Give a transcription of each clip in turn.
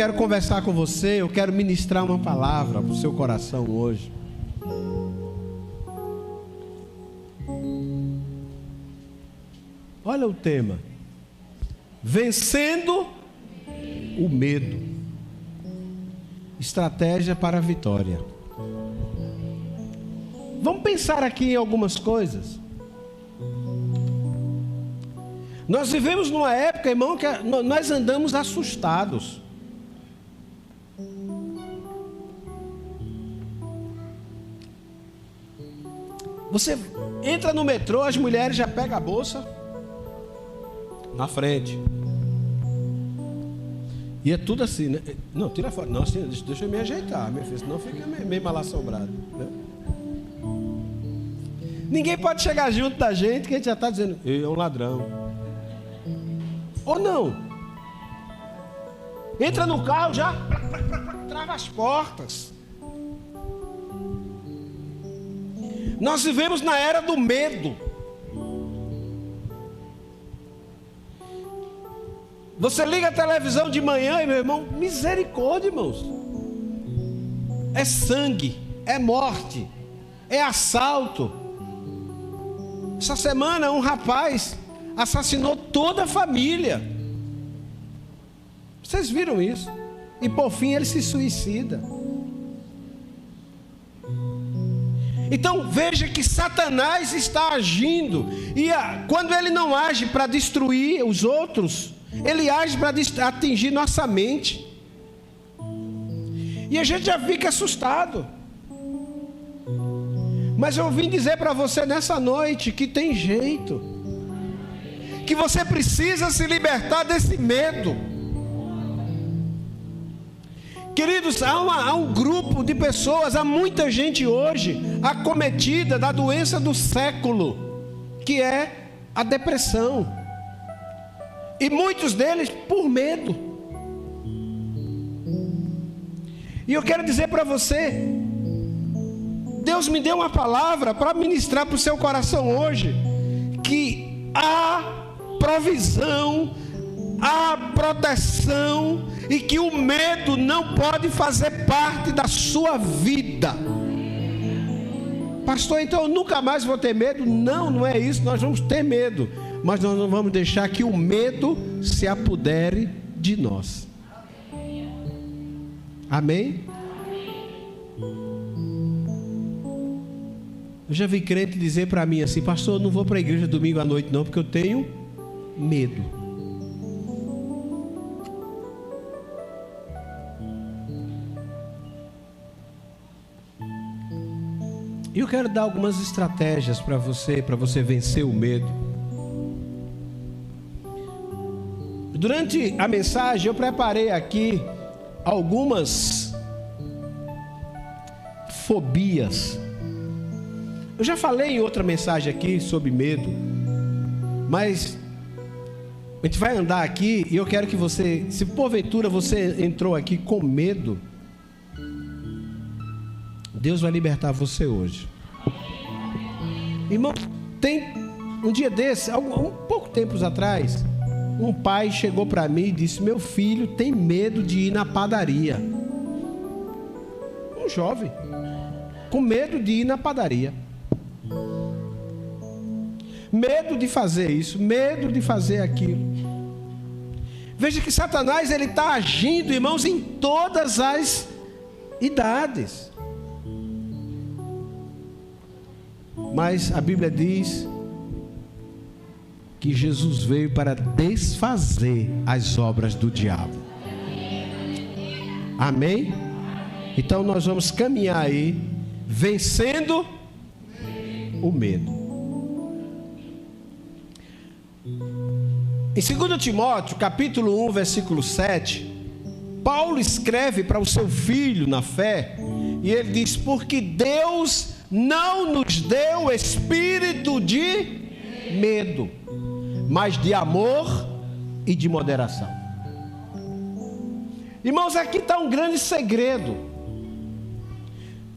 quero conversar com você, eu quero ministrar uma palavra para o seu coração hoje. Olha o tema: vencendo o medo, estratégia para a vitória. Vamos pensar aqui em algumas coisas. Nós vivemos numa época, irmão, que nós andamos assustados. Você entra no metrô, as mulheres já pegam a bolsa na frente. E é tudo assim, né? Não, tira a foto. Não, assim, deixa eu me ajeitar, minha filha, senão fica meio mal assombrado, né? Ninguém pode chegar junto da gente que a gente já está dizendo, é um ladrão. Ou não? Entra no carro já, trava as portas. Nós vivemos na era do medo. Você liga a televisão de manhã e, meu irmão, misericórdia, irmãos. É sangue, é morte, é assalto. Essa semana um rapaz assassinou toda a família. Vocês viram isso? E por fim ele se suicida. Então veja que Satanás está agindo. E quando ele não age para destruir os outros, ele age para atingir nossa mente. E a gente já fica assustado. Mas eu vim dizer para você nessa noite que tem jeito, que você precisa se libertar desse medo. Queridos, há um grupo de pessoas, há muita gente hoje acometida da doença do século, que é a depressão. E muitos deles por medo. E eu quero dizer para você, Deus me deu uma palavra para ministrar para o seu coração hoje, que há provisão, há proteção, e que o medo não pode fazer parte da sua vida. Pastor, então eu nunca mais vou ter medo? Não, não é isso, nós vamos ter medo, mas nós não vamos deixar que o medo se apodere de nós. Amém? Eu já vi crente dizer para mim assim: pastor, eu não vou para a igreja domingo à noite não, porque eu tenho medo. E eu quero dar algumas estratégias para você vencer o medo. Durante a mensagem eu preparei aqui algumas fobias. Eu já falei em outra mensagem aqui sobre medo, mas a gente vai andar aqui e eu quero que você, se porventura você entrou aqui com medo, Deus vai libertar você hoje. Irmão, tem um dia desse, pouco tempos atrás, um pai chegou para mim e disse: meu filho tem medo de ir na padaria. Um jovem com medo de ir na padaria, medo de fazer isso, medo de fazer aquilo. Veja que Satanás, ele está agindo, irmãos, em todas as idades. Mas a Bíblia diz que Jesus veio para desfazer as obras do diabo. Amém? Então nós vamos caminhar aí, vencendo o medo. Em 2 Timóteo, capítulo 1, versículo 7, Paulo escreve para o seu filho na fé, e ele diz: porque Deus não nos deu espírito de medo, mas de amor e de moderação. Irmãos, aqui está um grande segredo.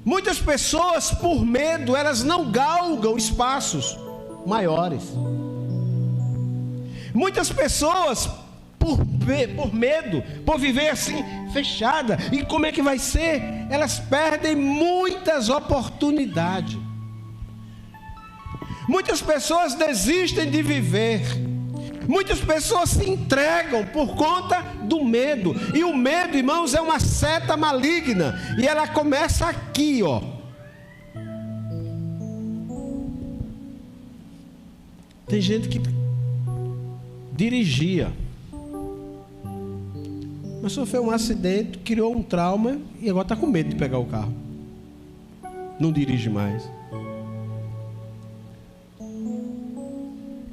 Muitas pessoas, por medo, elas não galgam espaços maiores. Muitas pessoas, por medo, por viver assim, fechada. E como é que vai ser? Elas perdem muitas oportunidades. Muitas pessoas desistem de viver. Muitas pessoas se entregam por conta do medo. E o medo, irmãos, é uma seta maligna. E ela começa aqui, ó. Tem gente que dirigia, mas sofreu um acidente, criou um trauma e agora está com medo de pegar o carro. Não dirige mais.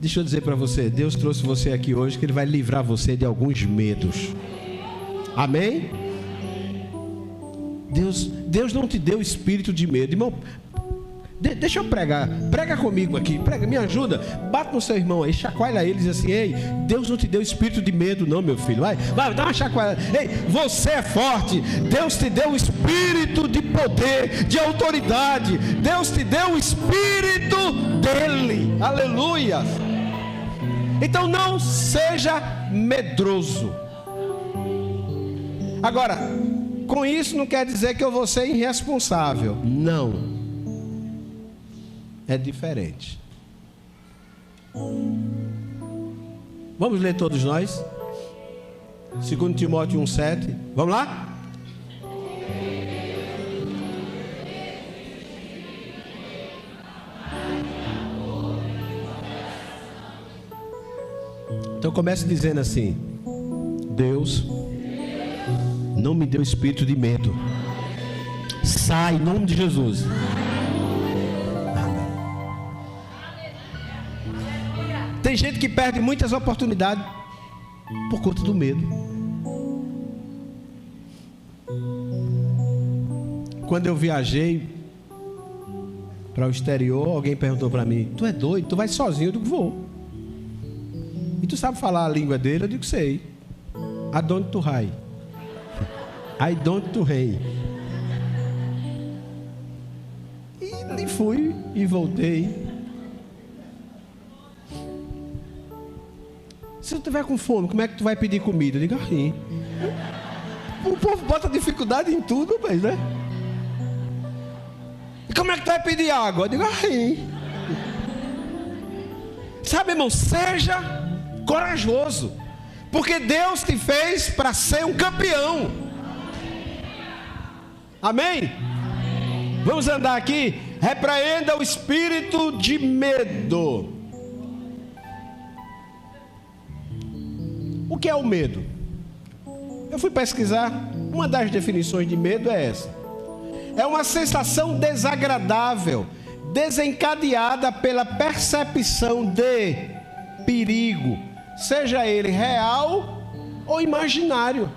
Deixa eu dizer para você, Deus trouxe você aqui hoje que Ele vai livrar você de alguns medos. Amém? Deus não te deu espírito de medo. Irmão, deixa eu pregar. Prega comigo aqui. Prega, me ajuda. Bate no seu irmão aí, chacoalha ele e diz assim: ei, Deus não te deu espírito de medo não, meu filho. Vai, dá uma chacoalhada. Ei, você é forte. Deus te deu o espírito de poder, de autoridade. Deus te deu o espírito dele. Aleluia. Então não seja medroso. Agora, com isso não quer dizer que eu vou ser irresponsável. Não. É diferente. Vamos ler todos nós? 2 Timóteo 1,7. Vamos lá? Então começa dizendo assim: Deus não me deu espírito de medo. Sai em nome de Jesus. Tem gente que perde muitas oportunidades por conta do medo. Quando eu viajei para o exterior, alguém perguntou para mim: tu é doido? Tu vai sozinho? Eu digo: vou. E tu sabe falar a língua dele? Eu digo: sei. I don't to hide. I don't to rei. E fui e voltei. Se tu tiver com fome, como é que tu vai pedir comida? Eu digo: assim. O povo bota dificuldade em tudo, mas, né? E como é que tu vai pedir água? Eu digo: assim. Sabe, irmão, seja corajoso, porque Deus te fez para ser um campeão. Amém? Vamos andar aqui. Repreenda o espírito de medo. O que é o medo? Eu fui pesquisar. Uma das definições de medo é essa: é uma sensação desagradável, desencadeada pela percepção de perigo, seja ele real ou imaginário.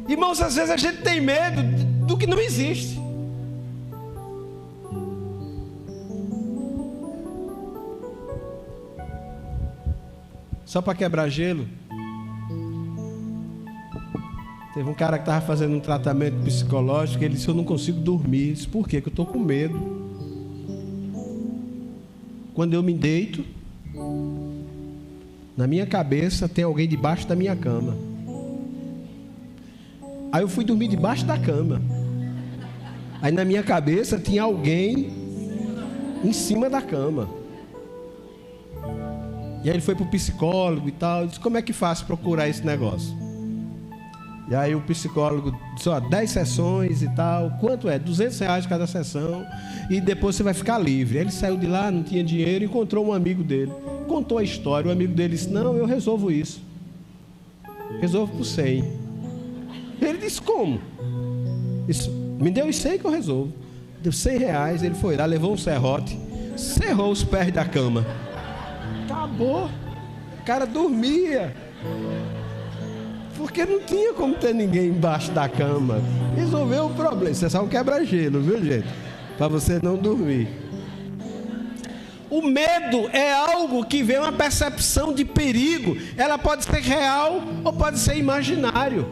Irmãos, às vezes a gente tem medo do que não existe. Só para quebrar gelo, teve um cara que estava fazendo um tratamento psicológico. Ele disse: eu não consigo dormir. Eu disse: por quê? Que eu estou com medo. Quando eu me deito, na minha cabeça tem alguém debaixo da minha cama. Aí eu fui dormir debaixo da cama. Aí na minha cabeça tinha alguém em cima da cama. E aí ele foi para o psicólogo e tal. Eu disse: como é que faço para procurar esse negócio? E aí o psicólogo disse: ó, 10 sessões e tal. Quanto é? R$200 cada sessão. E depois você vai ficar livre. Aí ele saiu de lá, não tinha dinheiro, encontrou um amigo dele. Contou a história. O amigo dele disse: não, eu resolvo isso. Resolvo por 100. Ele disse: como? Isso, me deu os 100 que eu resolvo. Deu R$100. Ele foi lá, levou um serrote, serrou os pés da cama. Acabou. O cara dormia. Porque não tinha como ter ninguém embaixo da cama. Resolveu o problema. Isso é só um quebra-gelo, viu, gente? Para você não dormir. O medo é algo que vem uma percepção de perigo. Ela pode ser real ou pode ser imaginário.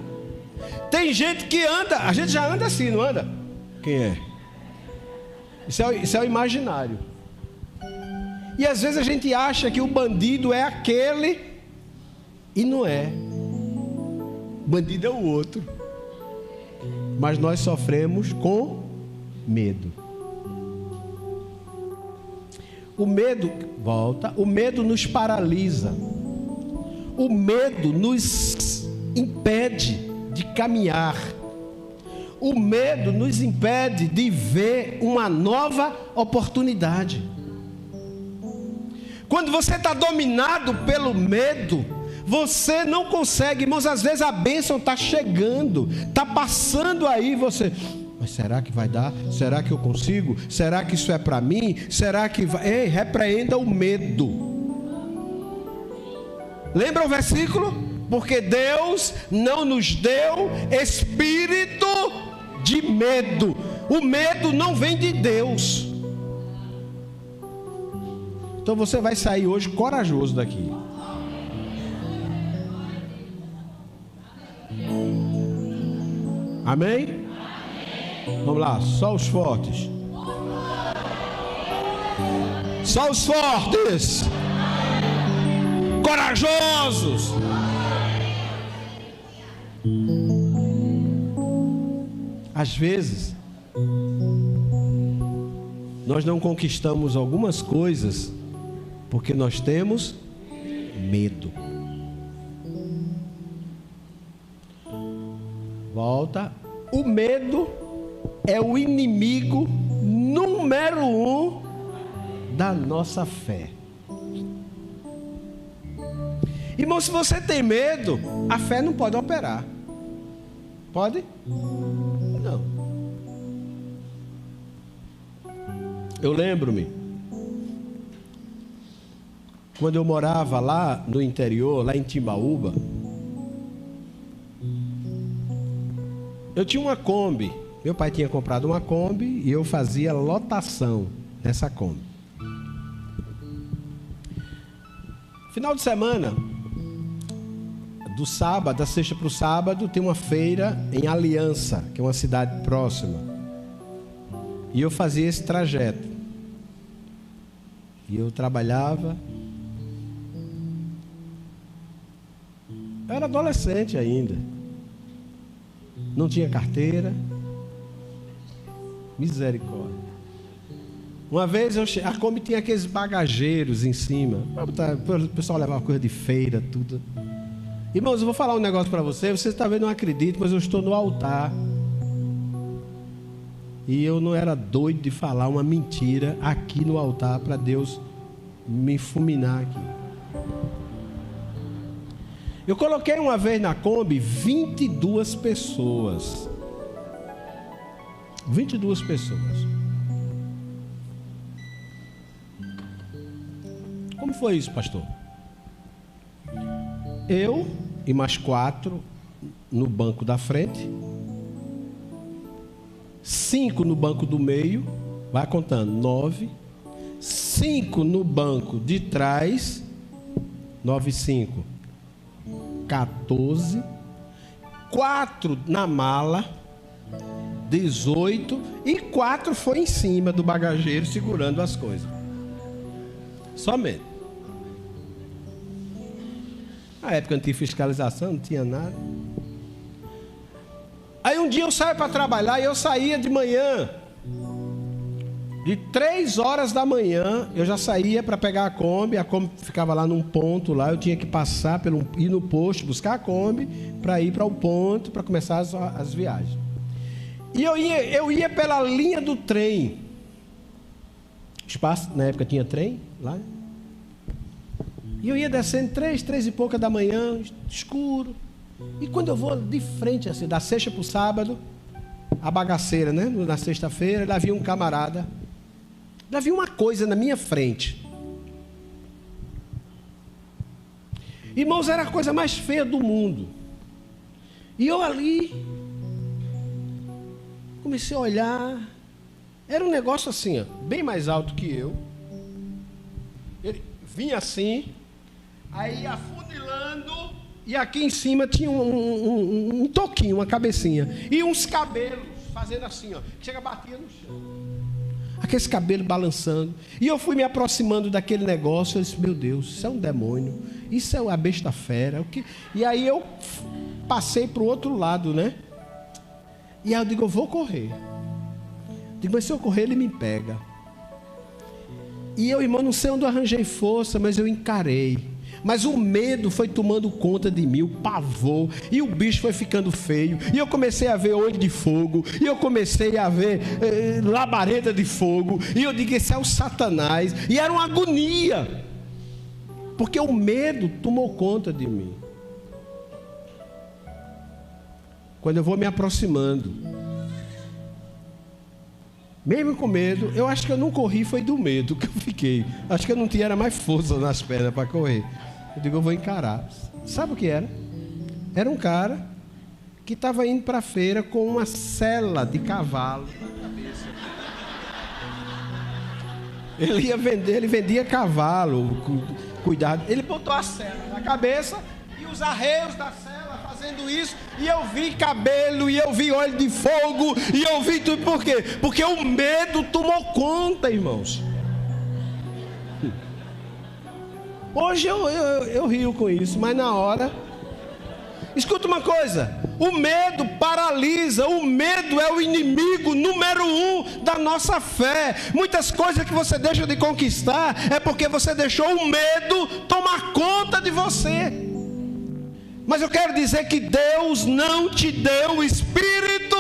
Tem gente que anda, a gente já anda assim, não anda? Quem é? Isso é o imaginário. E às vezes a gente acha que o bandido é aquele, e não é. O bandido é o outro. Mas nós sofremos com medo. O medo, o medo nos paralisa. O medo nos impede de caminhar. O medo nos impede de ver uma nova oportunidade. Quando você está dominado pelo medo, você não consegue, irmãos. Às vezes a bênção está chegando, está passando aí, você... Mas será que vai dar? Será que eu consigo? Será que isso é para mim? Será que vai? Ei, repreenda o medo. Lembra o versículo? Porque Deus não nos deu espírito de medo. O medo não vem de Deus. Então você vai sair hoje corajoso daqui. Amém? Vamos lá, só os fortes. Só os fortes. Corajosos. Às vezes nós não conquistamos algumas coisas porque nós temos medo. Volta. O medo é o inimigo número 1 da nossa fé. Irmão, se você tem medo, a fé não pode operar. Pode? Não. Eu lembro-me, quando eu morava lá no interior, lá em Timbaúba, eu tinha uma Kombi. Meu pai tinha comprado uma Kombi e eu fazia lotação nessa Kombi. Final de semana, do sábado, da sexta para o sábado, tem uma feira em Aliança, que é uma cidade próxima. E eu fazia esse trajeto. E eu trabalhava. Eu era adolescente ainda. Não tinha carteira. Misericórdia. Uma vez a Kombi tinha aqueles bagageiros em cima. O pessoal levava coisa de feira, tudo. Irmãos, eu vou falar um negócio para você. Você talvez não acredite, mas eu estou no altar. E eu não era doido de falar uma mentira aqui no altar para Deus me fulminar aqui. Eu coloquei uma vez na Kombi 22 pessoas. 22 pessoas. Como foi isso, pastor? Eu e mais 4 no banco da frente, 5 no banco do meio, vai contando, 9, 5 no banco de trás, 9 e 5, 14, 4 na mala, 18, e 4 foi em cima do bagageiro segurando as coisas. Somente. Na época não tinha fiscalização, não tinha nada. Aí um dia eu saio para trabalhar e eu saía de manhã. De 3 horas da manhã eu já saía para pegar a Kombi ficava lá num ponto lá, eu tinha que passar ir no posto, buscar a Kombi para ir para o ponto, para começar as viagens. E eu ia pela linha do trem. Espaço, na época tinha trem lá. E eu ia descendo 3 e pouca da manhã, escuro. E quando eu vou de frente, assim, da sexta para o sábado, a bagaceira, né? Na sexta-feira, lá havia um camarada. Lá havia uma coisa na minha frente. Irmãos, era a coisa mais feia do mundo. E eu ali comecei a olhar. Era um negócio assim, ó, bem mais alto que eu. Ele vinha assim, aí afunilando, e aqui em cima tinha um toquinho, uma cabecinha, e uns cabelos fazendo assim, ó, chega, batia no chão. aquele cabelo balançando. E eu fui me aproximando daquele negócio. Eu disse, meu Deus, isso é um demônio. Isso é a besta fera. E aí eu passei para o outro lado, né? E aí eu digo, eu vou correr. Digo, mas se eu correr, ele me pega. E eu, irmão, não sei onde eu arranjei força, mas eu encarei. Mas o medo foi tomando conta de mim, o pavor, e o bicho foi ficando feio, e eu comecei a ver olho de fogo, e eu comecei a ver labareda de fogo, e eu digo, esse é o Satanás, e era uma agonia, porque o medo tomou conta de mim. Quando eu vou me aproximando, mesmo com medo, eu acho que eu não corri, foi do medo que eu fiquei. Acho que eu não tinha mais força nas pernas para correr. Eu digo, eu vou encarar. Sabe o que era? Era um cara que estava indo para a feira com uma sela de cavalo na cabeça. Ele ia vender, ele vendia cavalo, cuidado. Ele botou a sela na cabeça e os arreios da sela fazendo isso, e eu vi cabelo, e eu vi óleo de fogo, e eu vi tudo. Por quê? Porque o medo tomou conta, irmãos. Hoje eu rio com isso, mas na hora... Escuta uma coisa, o medo paralisa, o medo é o inimigo número 1 da nossa fé. Muitas coisas que você deixa de conquistar é porque você deixou o medo tomar conta de você. Mas eu quero dizer que Deus não te deu espírito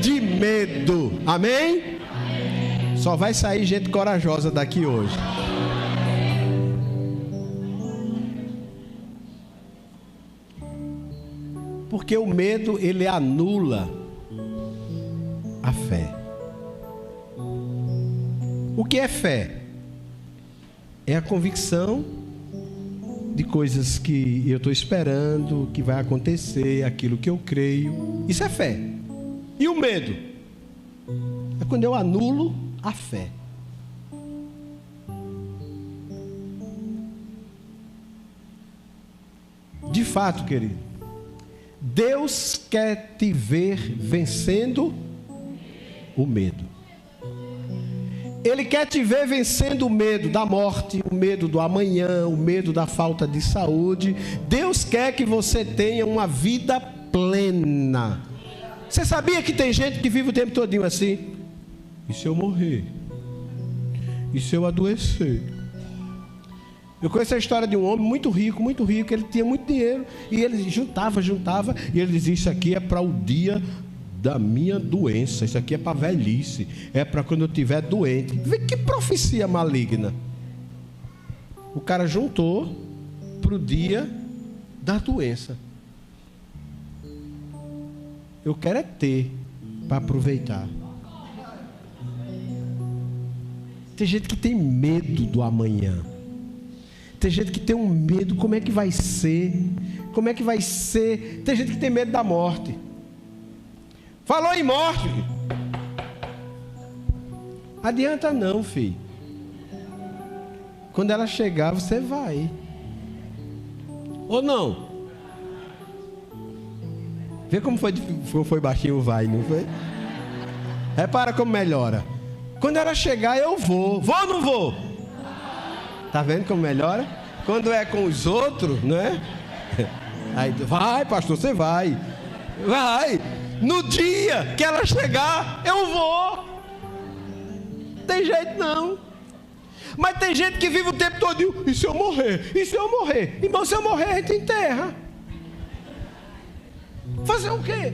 de medo. Amém? Só vai sair gente corajosa daqui hoje. Porque o medo, ele anula a fé. O que é fé? É a convicção de coisas que eu estou esperando, que vai acontecer, aquilo que eu creio. Isso é fé. E o medo? É quando eu anulo a fé. De fato, querido, Deus quer te ver vencendo o medo. Ele quer te ver vencendo o medo da morte, o medo do amanhã, o medo da falta de saúde. Deus quer que você tenha uma vida plena. Você sabia que tem gente que vive o tempo todinho assim? E se eu morrer? E se eu adoecer? Eu conheço a história de um homem muito rico, ele tinha muito dinheiro, e ele juntava, e ele dizia, isso aqui é para o dia da minha doença, isso aqui é para velhice, é para quando eu estiver doente. Vê que profecia maligna. O cara juntou para o dia da doença. Eu quero é ter para aproveitar. Tem gente que tem medo do amanhã. Tem gente que tem um medo, como é que vai ser? Como é que vai ser? Tem gente que tem medo da morte. Falou em morte. Adianta não, filho. Quando ela chegar, você vai. Ou não? Vê como foi baixinho o vai, não foi? Repara como melhora. Quando ela chegar, eu vou. Vou ou não vou? Tá vendo como melhora? Quando é com os outros, não é? Aí, vai, pastor, você vai. Vai. No dia que ela chegar, eu vou. Tem jeito não. Mas tem gente que vive o tempo todo. E se eu morrer? E se eu morrer? Irmão, se eu morrer, a gente enterra. Fazer o quê?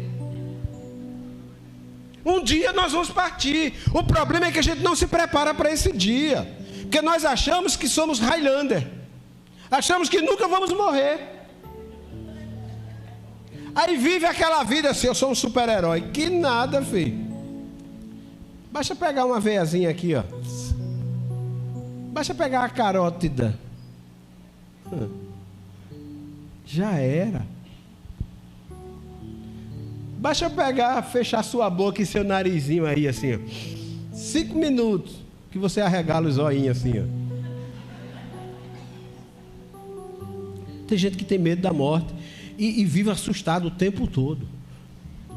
Um dia nós vamos partir. O problema é que a gente não se prepara para esse dia. Porque nós achamos que somos Highlander. Achamos que nunca vamos morrer. Aí vive aquela vida assim, eu sou um super-herói. Que nada, filho. Basta pegar uma veiazinha aqui, ó. Basta pegar a carótida. Já era. Basta pegar, fechar sua boca e seu narizinho aí assim, ó. 5 minutos que você arregala os olhinhos assim, ó. Tem gente que tem medo da morte e vive assustado o tempo todo.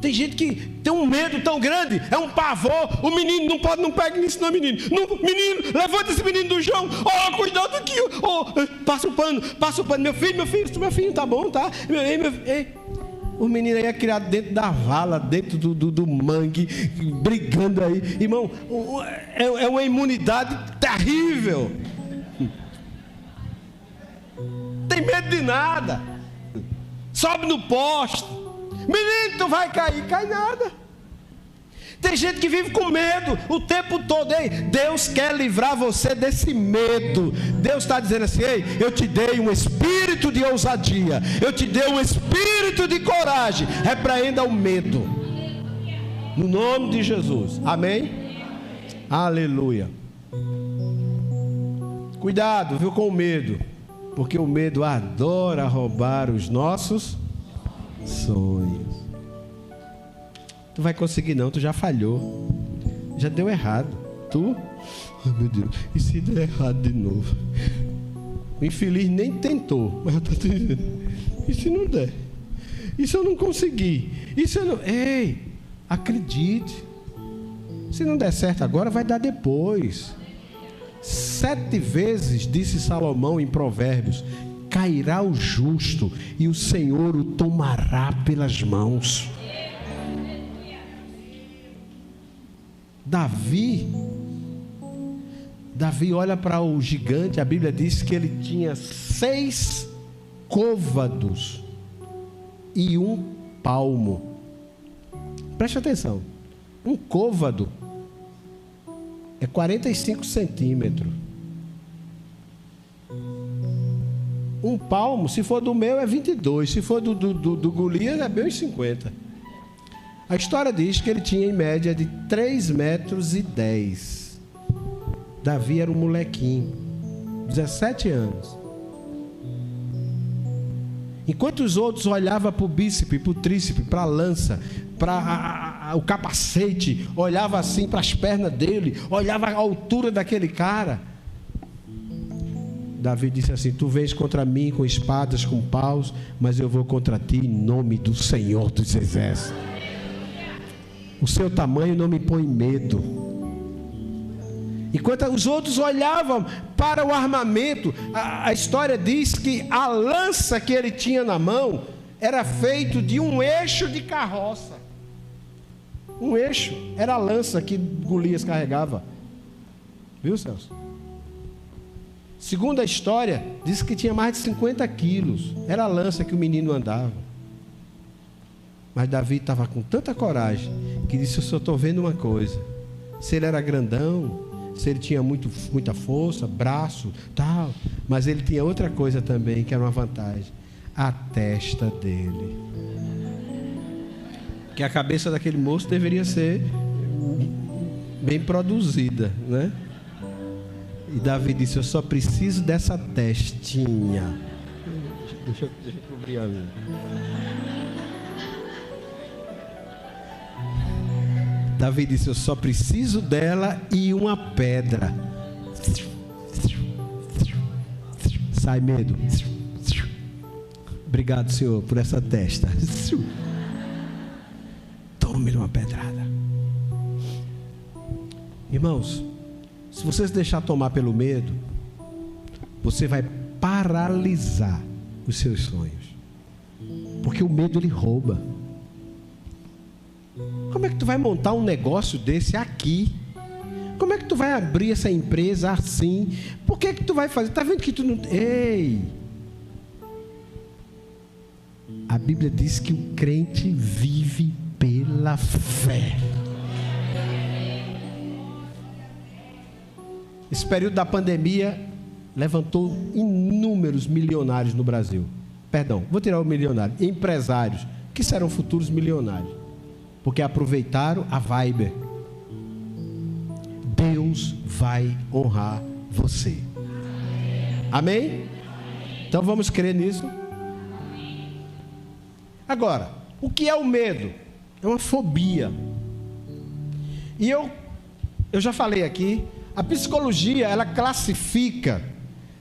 Tem gente que tem um medo tão grande, é um pavor. O menino não pode, não pegue nisso não, menino. Não, menino, levanta esse menino do chão. Oh, cuidado aqui. Oh, passa o pano. Meu filho, tá bom, tá? Ei. O menino aí é criado dentro da vala, dentro do mangue, brigando aí. Irmão, é uma imunidade terrível. Tem medo de nada. Sobe no poste. Menino, tu vai cair. Cai nada. Tem gente que vive com medo o tempo todo. Ei, Deus quer livrar você desse medo. Deus está dizendo assim: ei, eu te dei um espírito de ousadia, eu te dei um espírito de coragem. Repreenda o medo, no nome de Jesus. Amém? Aleluia. Cuidado, viu, com o medo, porque o medo adora roubar os nossos sonhos. Tu vai conseguir não, tu já falhou, já deu errado. Ai meu Deus, e se der errado de novo? O infeliz nem tentou, mas eu estou dizendo, e se não der? E se eu não conseguir? E se eu não... Ei, acredite, se não der certo agora, vai dar depois. 7 vezes, disse Salomão em Provérbios, cairá o justo e o Senhor o tomará pelas mãos. Davi olha para o gigante. A Bíblia diz que ele tinha 6 côvados e 1 palmo. Preste atenção, um côvado é 45 centímetros. Um palmo, se for do meu, é 22. Se for do Golias, é bem uns 50. A história diz que ele tinha em média de 3,10 metros. Davi era um molequinho, 17 anos. Enquanto os outros olhavam para o bíceps, para o tríceps, para a lança, para o capacete, olhava assim para as pernas dele, olhava a altura daquele cara, Davi disse assim: tu vens contra mim com espadas, com paus, mas eu vou contra ti em nome do Senhor dos Exércitos. O seu tamanho não me põe medo. Enquanto os outros olhavam para o armamento, a história diz que a lança que ele tinha na mão era feito de um eixo de carroça. Um eixo era a lança que Golias carregava. Viu, Celso? Segundo a história, diz que tinha mais de 50 quilos. Era a lança que o menino andava. Mas Davi estava com tanta coragem que disse: eu só estou vendo uma coisa. Se ele era grandão, se ele tinha muita força, braço, tal, mas ele tinha outra coisa também, que era uma vantagem: a testa dele. Que a cabeça daquele moço deveria ser bem produzida, né? E Davi disse: eu só preciso dessa testinha. Deixa eu cobrir a minha. Davi disse: eu só preciso dela e uma pedra. Sai, medo. Obrigado, Senhor, por essa testa. Tome-lhe uma pedrada. Irmãos, se você se deixar tomar pelo medo, você vai paralisar os seus sonhos. Porque o medo, ele rouba. Como é que tu vai montar um negócio desse aqui? Como é que tu vai abrir essa empresa assim? Por que tu vai fazer? Tá vendo que tu não... Ei! A Bíblia diz que o crente vive pela fé. Esse período da pandemia levantou inúmeros milionários no Brasil. Perdão, vou tirar o milionário. Empresários que serão futuros milionários, porque aproveitaram a vibe. Deus vai honrar você. Amém? Então vamos crer nisso. Agora, o que é o medo? É uma fobia. E eu já falei aqui, a psicologia, ela classifica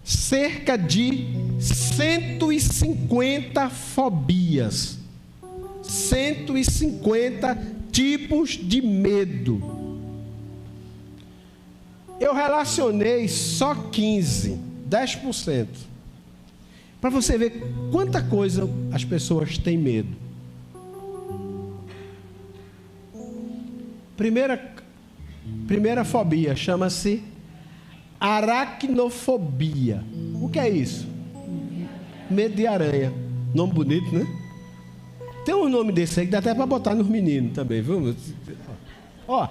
cerca de 150 fobias. 150 tipos de medo. Eu relacionei só 15, 10%. Para você ver quanta coisa as pessoas têm medo. Primeira fobia chama-se aracnofobia. O que é isso? Medo de aranha. Nome bonito, né? Tem um nome desse aí que dá até para botar nos meninos também, viu? Ó,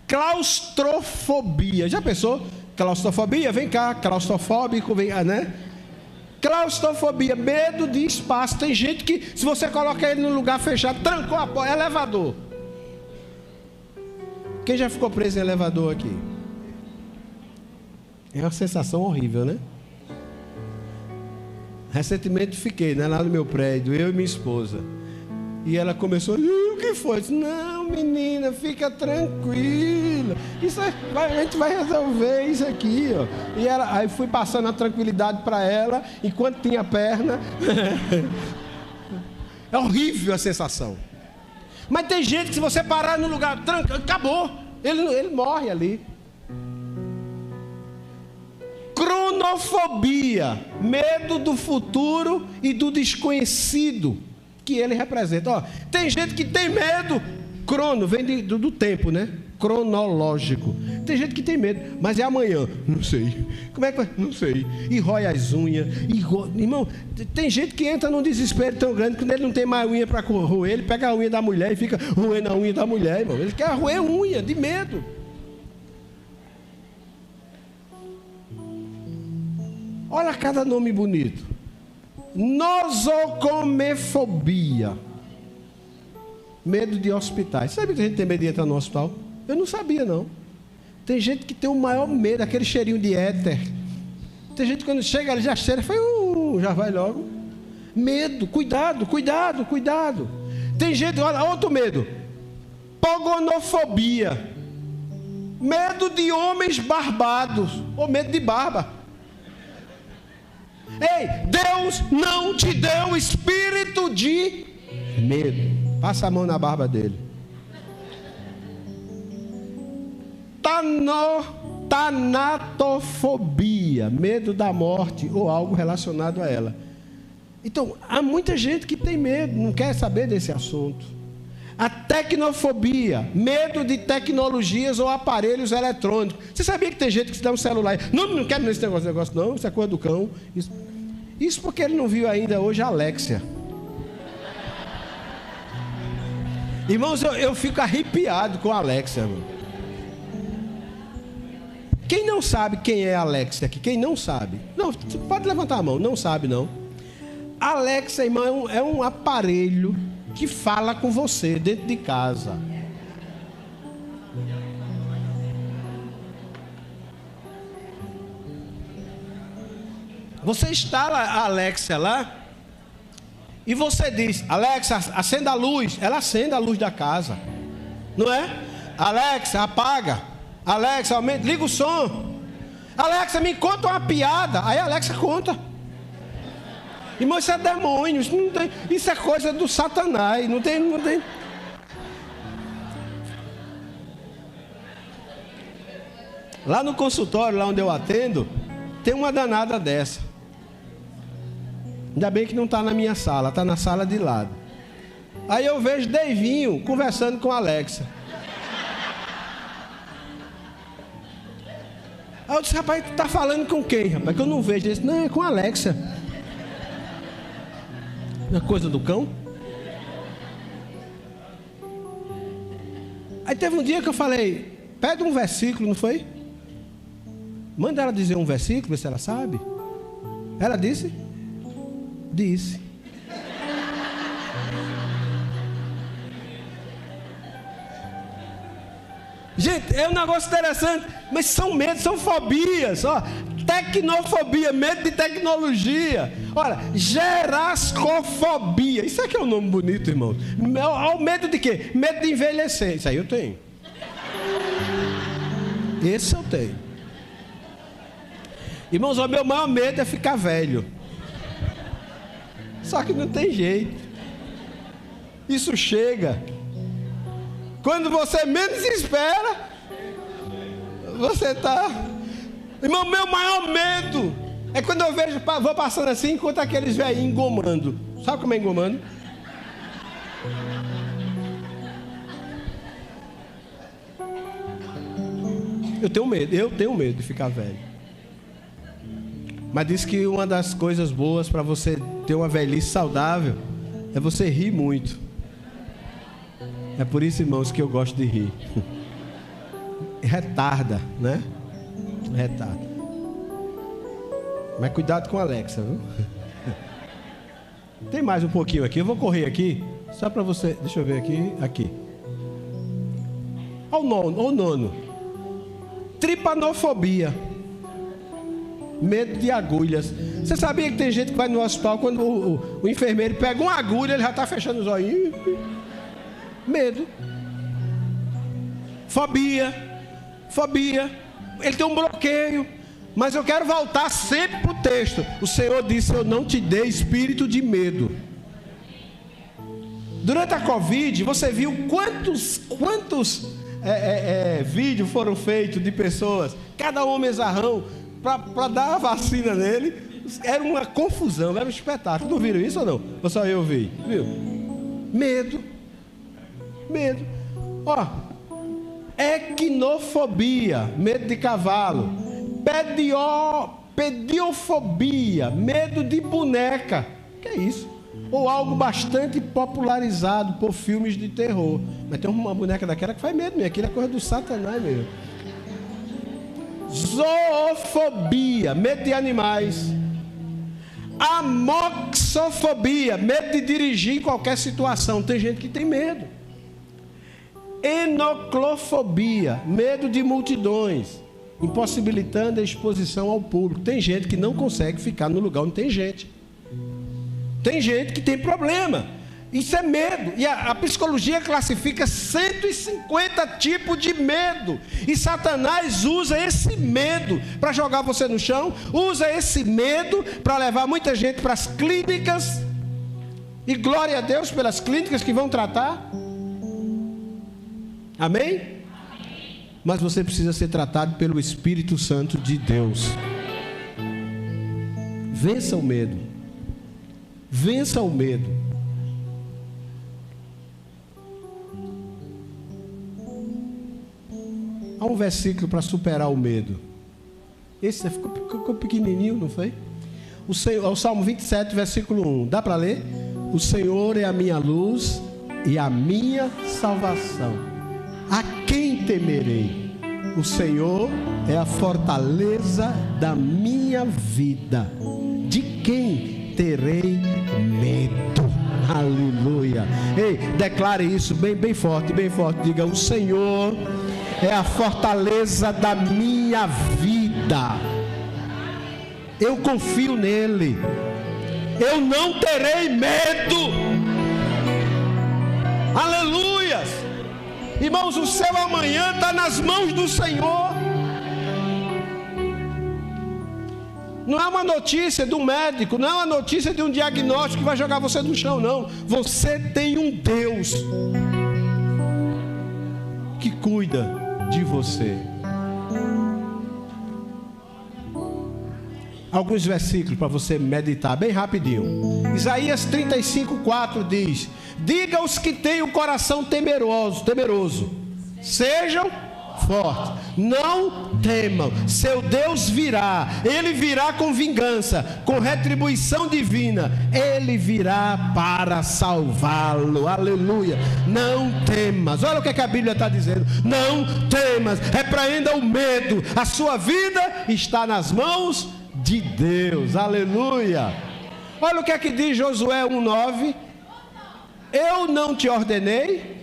claustrofobia. Já pensou? Claustrofobia, vem cá. Claustrofóbico, vem cá, né? Claustrofobia, medo de espaço. Tem gente que, se você coloca ele num lugar fechado, trancou a porta, elevador. Quem já ficou preso em elevador aqui? É uma sensação horrível, né? Recentemente fiquei, né, lá no meu prédio, eu e minha esposa. E ela começou, o que foi? Eu disse, não, menina, fica tranquila. A gente vai resolver isso aqui, ó. E aí fui passando a tranquilidade para ela, enquanto tinha perna. É horrível a sensação. Mas tem gente que se você parar no lugar, tranca, acabou. Ele morre ali. Cronofobia, medo do futuro e do desconhecido que ele representa. Ó, tem gente que tem medo. Crono vem do tempo, né? Cronológico. Tem gente que tem medo, mas é amanhã. Não sei. Como é que vai? Não sei. E rói as unhas. Irmão, tem gente que entra num desespero tão grande que quando ele não tem mais unha para roer, ele pega a unha da mulher e fica roendo a unha da mulher, irmão. Ele quer roer unha de medo. Olha cada nome bonito. Nosocomefobia. Medo de hospitais. Sabe que a gente tem medo de entrar no hospital? Eu não sabia, não. Tem gente que tem o maior medo, aquele cheirinho de éter. Tem gente que quando chega ali já cheira, já vai logo. Medo, cuidado. Tem gente, olha, outro medo. Pogonofobia. Medo de homens barbados. Ou medo de barba. Ei, Deus não te deu espírito de medo. Passa a mão na barba dele. Tanatofobia, medo da morte ou algo relacionado a ela. Então, há muita gente que tem medo, não quer saber desse assunto. A tecnofobia, medo de tecnologias ou aparelhos eletrônicos. Você sabia que tem gente que se dá um celular? Não quero nesse negócio, não. Isso é coisa do cão. Isso porque ele não viu ainda hoje a Alexia. Irmãos, eu fico arrepiado com a Alexia, irmão. Quem não sabe quem é a Alexia aqui? Quem não sabe? Não, pode levantar a mão, não sabe não. A Alexia, irmão, é um aparelho que fala com você dentro de casa. Você instala a Alexia lá e você diz, Alexa, acenda a luz. Ela acende a luz da casa, não é? Alexa, apaga. Alexa, aumenta, liga o som. Alexa, me conta uma piada. Aí a Alexa conta. Irmão, isso é demônio. Isso é coisa do Satanás. Não tem. Lá no consultório, lá onde eu atendo, tem uma danada dessa. Ainda bem que não está na minha sala, está na sala de lado. Aí eu vejo Deivinho conversando com a Alexa. Aí eu disse, rapaz, tu está falando com quem, rapaz? Que eu não vejo. Ele disse, não, é com a Alexa. Não é coisa do cão? Aí teve um dia que eu falei, pega um versículo, não foi? Manda ela dizer um versículo, ver se ela sabe. Ela disse? Disse. Gente, é um negócio interessante, mas são medos, são fobias, ó. Tecnofobia, medo de tecnologia. Olha, gerascofobia. Isso aqui é um nome bonito, irmão. O medo de quê? Medo de envelhecer. Isso aí eu tenho. Esse eu tenho. Irmãos, o meu maior medo é ficar velho. Só que não tem jeito. isso chega. Quando você menos espera, você está... Irmão, meu maior medo é quando eu vejo, vou passando assim, enquanto aqueles velhinhos engomando. Sabe como é engomando? Eu tenho medo de ficar velho. Mas diz que uma das coisas boas para você ter uma velhice saudável é você rir muito. É por isso, irmãos, que eu gosto de rir. Retarda, né? Retarda. Mas cuidado com a Alexa, viu? Tem mais um pouquinho aqui. Eu vou correr aqui, só para você. Deixa eu ver aqui. Olha o nono. Tripanofobia. Medo de agulhas. Você sabia que tem gente que vai no hospital, quando o enfermeiro pega uma agulha, ele já está fechando os olhinhos? Medo. Fobia. Ele tem um bloqueio. Mas eu quero voltar sempre para o texto. O Senhor disse: eu não te dei espírito de medo. Durante a Covid, você viu quantos vídeos foram feitos de pessoas, cada homenzarrão, para dar a vacina nele. Era uma confusão, era um espetáculo. Não viram isso ou não? Ou só eu vi? Viu? Medo. Ó, equinofobia, medo de cavalo. Pediofobia, medo de boneca. Que é isso? Ou algo bastante popularizado por filmes de terror. Mas tem uma boneca daquela que faz medo mesmo. Aquilo é coisa do Satanás mesmo. Zoofobia, medo de animais. Amoxofobia, medo de dirigir em qualquer situação. Tem gente que tem medo. Enoclofobia, medo de multidões, impossibilitando a exposição ao público. Tem gente que não consegue ficar no lugar onde tem gente. Tem gente que tem problema. Isso é medo. E a psicologia classifica 150 tipos de medo. E Satanás usa esse medo para jogar você no chão. Usa esse medo para levar muita gente para as clínicas. E glória a Deus pelas clínicas que vão tratar. Amém? Mas você precisa ser tratado pelo Espírito Santo de Deus. Vença o medo. Vença o medo. Há um versículo para superar o medo. Esse ficou pequenininho, não foi? O Salmo 27, versículo 1. Dá para ler? O Senhor é a minha luz e a minha salvação. A quem temerei? O Senhor é a fortaleza da minha vida. De quem terei medo? Aleluia. Ei, declare isso bem forte, bem forte. Diga: o Senhor é a fortaleza da minha vida. Eu confio nele. Eu não terei medo. Aleluias. Irmãos, o seu amanhã está nas mãos do Senhor. Não é uma notícia de um médico, não é uma notícia de um diagnóstico que vai jogar você no chão, não. Você tem um Deus que cuida de você. Alguns versículos para você meditar bem rapidinho. Isaías 35:4 diz: diga aos que têm o coração temeroso, sejam fortes, não temam, seu Deus virá, Ele virá com vingança, com retribuição divina, Ele virá para salvá-lo. Aleluia. Não temas. Olha o que a Bíblia está dizendo: não temas, repreenda o medo, a sua vida está nas mãos de Deus. Aleluia. Olha o que é que diz Josué 1:9: eu não te ordenei?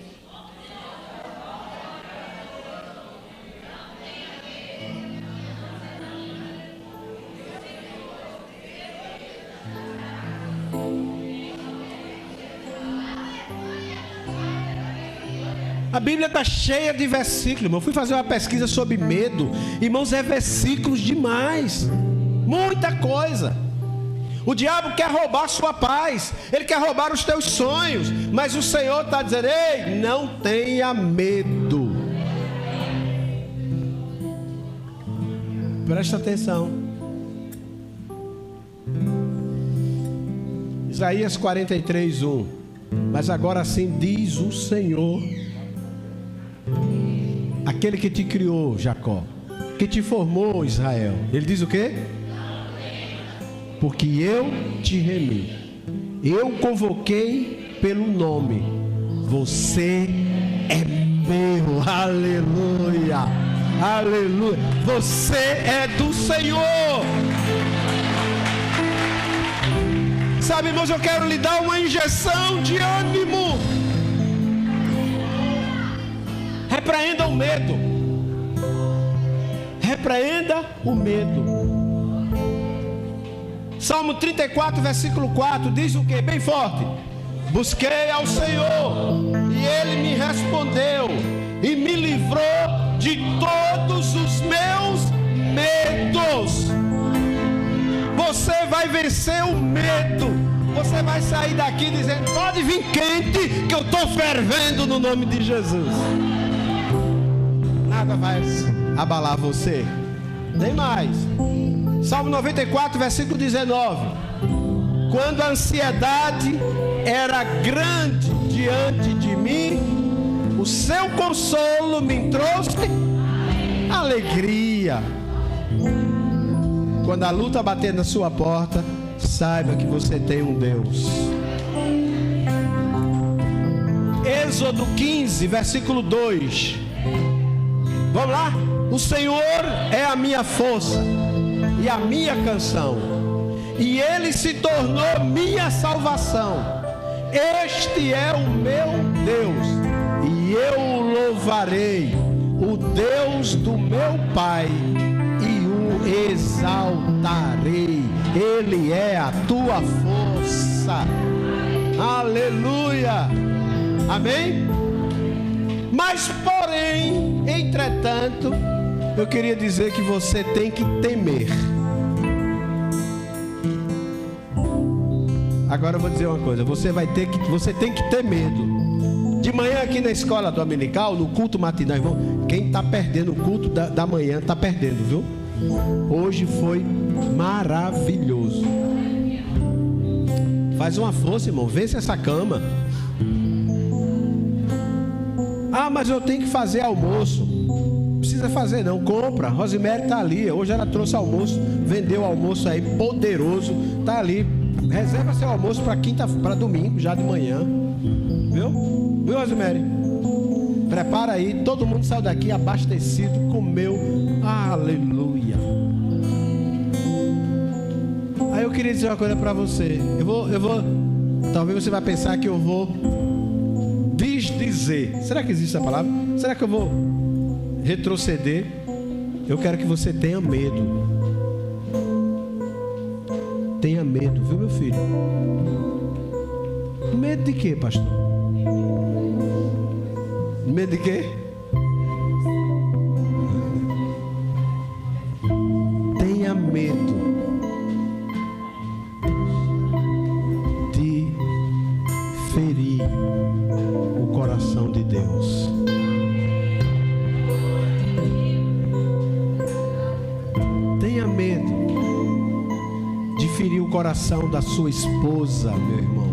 A Bíblia está cheia de versículos, irmão. Eu fui fazer uma pesquisa sobre medo. Irmãos, é versículos demais. Muita coisa. O diabo quer roubar a sua paz, ele quer roubar os teus sonhos, mas o Senhor está dizendo: ei, não tenha medo. Presta atenção. Isaías 43:1. Mas agora sim diz o Senhor, aquele que te criou, Jacó, que te formou, Israel. Ele diz o quê? Porque eu te remi, eu convoquei pelo nome, você é meu. Aleluia, aleluia. Você é do Senhor. Sabe, irmãos, eu quero lhe dar uma injeção de ânimo. Repreenda o medo. Repreenda o medo. Salmo 34, versículo 4 diz o que? Bem forte: busquei ao Senhor e Ele me respondeu e me livrou de todos os meus medos. Você vai vencer o medo. Você vai sair daqui dizendo: pode vir quente, que eu estou fervendo no nome de Jesus. Nada vai abalar você. Nem mais. Salmo 94, versículo 19. Quando a ansiedade era grande diante de mim, o seu consolo me trouxe alegria. Quando a luta bater na sua porta, saiba que você tem um Deus. Êxodo 15, versículo 2. Vamos lá? O Senhor é a minha força e a minha canção, e Ele se tornou minha salvação. Este é o meu Deus, e eu o louvarei, o Deus do meu Pai, exaltarei. Ele é a tua força. Aleluia. Amém? Mas porém, entretanto, eu queria dizer que você tem que temer. Agora eu vou dizer uma coisa: você tem que ter medo. De manhã aqui na escola dominical, no culto matinal, irmão, quem está perdendo o culto da manhã está perdendo, viu? Hoje foi maravilhoso. Faz uma força, irmão, vence essa cama. Ah, mas eu tenho que fazer almoço. Não precisa fazer não, compra. Rosemary está ali, hoje ela trouxe almoço, vendeu almoço aí, poderoso. Está ali, reserva seu almoço para domingo, já de manhã. Viu? Viu, Rosemary? Prepara aí, todo mundo saiu daqui abastecido, comeu. Aleluia. Aí eu queria dizer uma coisa para você. Eu vou. Talvez você vai pensar que eu vou desdizer. Será que existe essa palavra? Será que eu vou retroceder? Eu quero que você tenha medo. Tenha medo, viu, meu filho? Medo de quê, pastor? Medo de quê? Tenha medo de ferir o coração de Deus. Tenha medo de ferir o coração da sua esposa, meu irmão.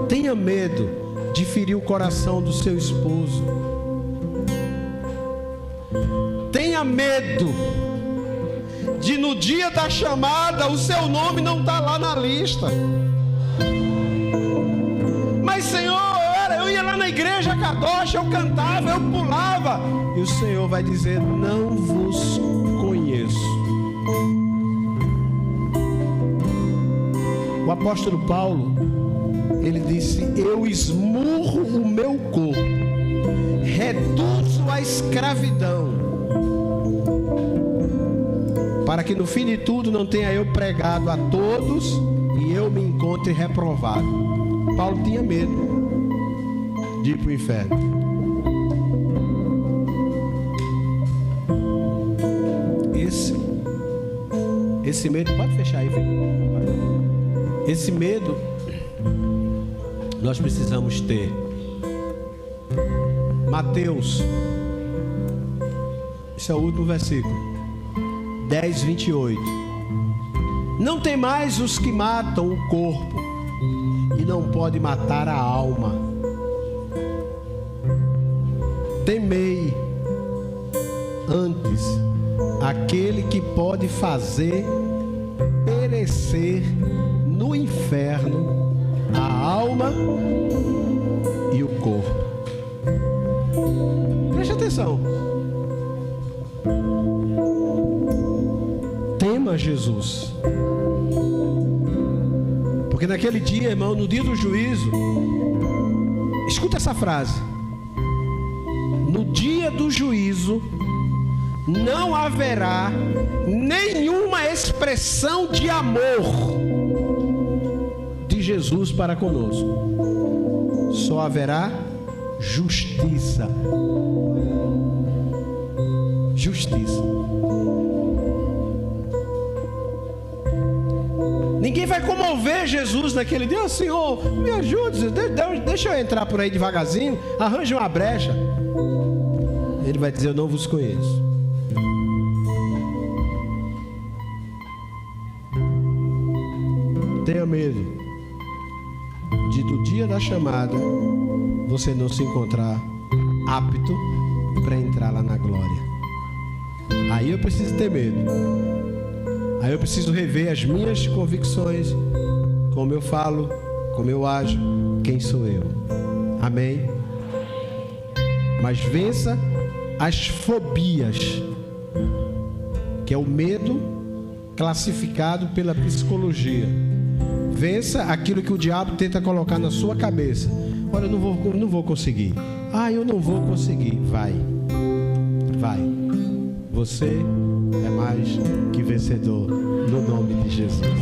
Tenha medo de ferir o coração do seu esposo. Tenha medo de no dia da chamada o seu nome não estar lá na lista. Mas Senhor, eu ia lá na igreja Kadosh, eu cantava, eu pulava. E o Senhor vai dizer: não vos conheço. O apóstolo Paulo, ele disse: eu esmurro o meu corpo, reduzo a escravidão, para que no fim de tudo não tenha eu pregado a todos e eu me encontre reprovado. Paulo tinha medo de ir para o inferno. Esse medo, pode fechar aí, filho. Esse medo nós precisamos ter. Mateus, esse é o último versículo, 10:28. Não tem mais os que matam o corpo e não pode matar a alma. Temei antes aquele que pode fazer perecer no inferno a alma e o corpo. Preste atenção. Tema Jesus. Porque naquele dia, irmão, no dia do juízo, escuta essa frase: no dia do juízo não haverá nenhuma expressão de amor de Jesus para conosco. Só haverá justiça. Justiça. Ninguém vai comover Jesus naquele dia. Senhor, me ajude, deixa eu entrar por aí devagarzinho, arranje uma brecha. Ele vai dizer: eu não vos conheço. Tenha medo de, do dia da chamada, você não se encontrar apto para entrar lá na glória. Aí eu preciso ter medo. Aí eu preciso rever as minhas convicções, como eu falo, como eu ajo, quem sou eu. Amém? Mas vença as fobias, que é o medo classificado pela psicologia. Vença aquilo que o diabo tenta colocar na sua cabeça. Olha, eu não vou conseguir. Eu não vou conseguir. Vai. Você é mais que vencedor, no nome de Jesus.